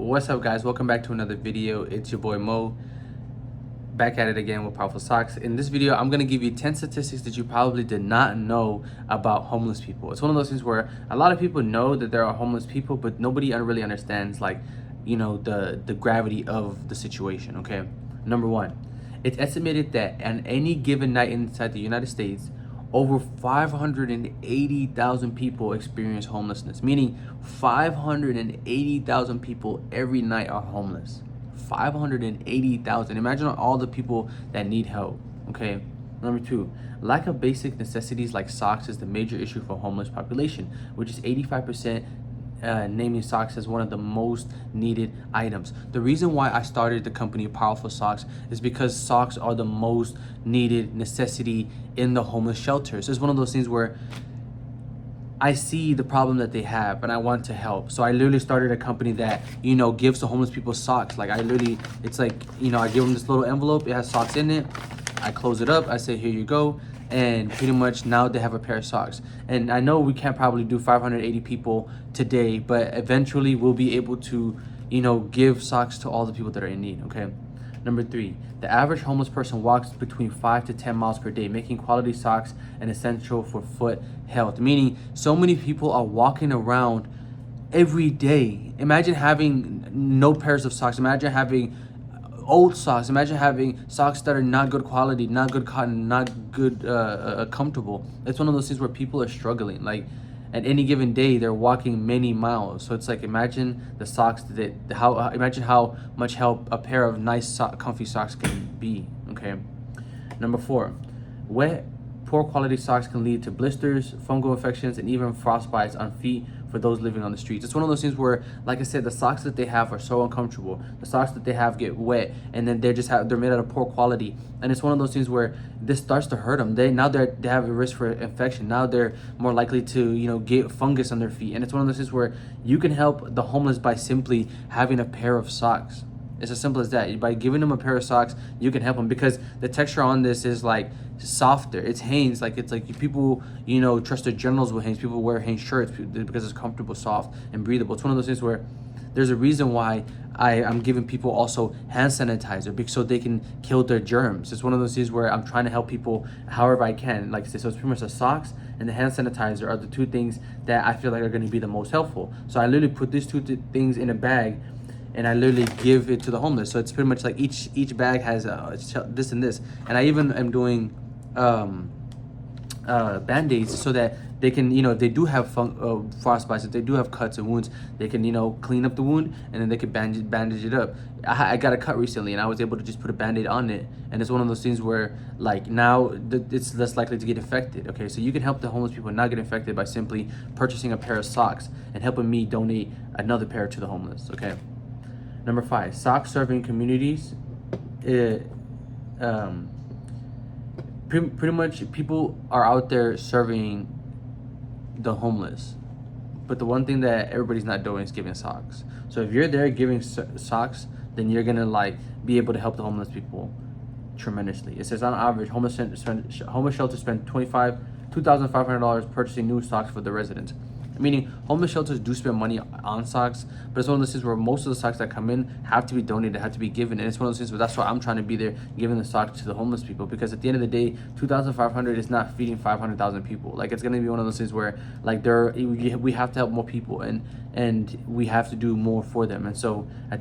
What's up, guys? Welcome back to another video. It's your boy Mo, back at it again with Powerful Socks. In this video, I'm gonna give you 10 statistics that you probably did not know about homeless people. It's one of those things where a lot of people know that there are homeless people, but nobody really understands, like, you know, the gravity of the situation. Okay, number one, it's estimated that on any given night inside the United States, over 580,000 people experience homelessness, meaning 580,000 people every night are homeless. 580,000. Imagine all the people that need help. Okay. Number two, lack of basic necessities like socks is the major issue for homeless population, which is 85%. Naming socks as one of the most needed items. The reason why I started the company Powerful Socks is because socks are the most needed necessity in the homeless shelters. It's one of those things where I see the problem that they have and I want to help. So I literally started a company that, you know, gives the homeless people socks. Like, I literally, it's like, you know, I give them this little envelope, it has socks in it, I close it up, I say, here you go. And pretty much now they have a pair of socks. And I know we can't probably do 580 people today, but eventually we'll be able to, you know, give socks to all the people that are in need. Okay. Number three, the average homeless person walks between 5 to 10 miles per day, making quality socks an essential for foot health. Meaning, so many people are walking around every day. Imagine having no pairs of socks. Imagine having old socks. Imagine having socks that are not good quality, not good cotton, not good comfortable. It's one of those things where people are struggling. Like, at any given day they're walking many miles. So it's like, imagine the socks that imagine how much help a pair of nice comfy socks can be. Okay. Number four, wet poor quality socks can lead to blisters, fungal infections, and even frostbites on feet for those living on the streets. It's one of those things where, like I said, the socks that they have are so uncomfortable. The socks that they have get wet, and then they're made out of poor quality. And it's one of those things where this starts to hurt them. They have a risk for infection. Now they're more likely to, you know, get fungus on their feet. And it's one of those things where you can help the homeless by simply having a pair of socks. It's as simple as that. By giving them a pair of socks, you can help them, because the texture on this is like softer. It's Hanes. Like, it's like people, you know, trust their journals with Hanes. People wear Hanes shirts because it's comfortable, soft, and breathable. It's one of those things where there's a reason why I'm giving people also hand sanitizer, so they can kill their germs. It's one of those things where I'm trying to help people however I can. Like I said, so it's pretty much the socks and the hand sanitizer are the two things that I feel like are going to be the most helpful. So I literally put these two things in a bag, and I literally give it to the homeless. So it's pretty much like each bag has this and this. And I even am doing band-aids so that they can, you know, if they do have frostbites, if they do have cuts and wounds, they can, you know, clean up the wound, and then they can bandage it up. I got a cut recently, and I was able to just put a band-aid on it, and it's one of those things where, like, now it's less likely to get infected. Okay, so you can help the homeless people not get infected by simply purchasing a pair of socks and helping me donate another pair to the homeless. Okay. Number five, sock serving communities. Pretty much people are out there serving the homeless, but the one thing that everybody's not doing is giving socks. So if you're there giving socks, then you're gonna, like, be able to help the homeless people tremendously. It says on average, homeless shelters spend $2,500 purchasing new socks for the residents. Meaning, homeless shelters do spend money on socks, but it's one of those things where most of the socks that come in have to be donated, have to be given. And it's one of those things where that's why I'm trying to be there giving the socks to the homeless people, because at the end of the day, 2,500 is not feeding 500,000 people. Like, it's going to be one of those things where, like, we have to help more people, and we have to do more for them. And so at the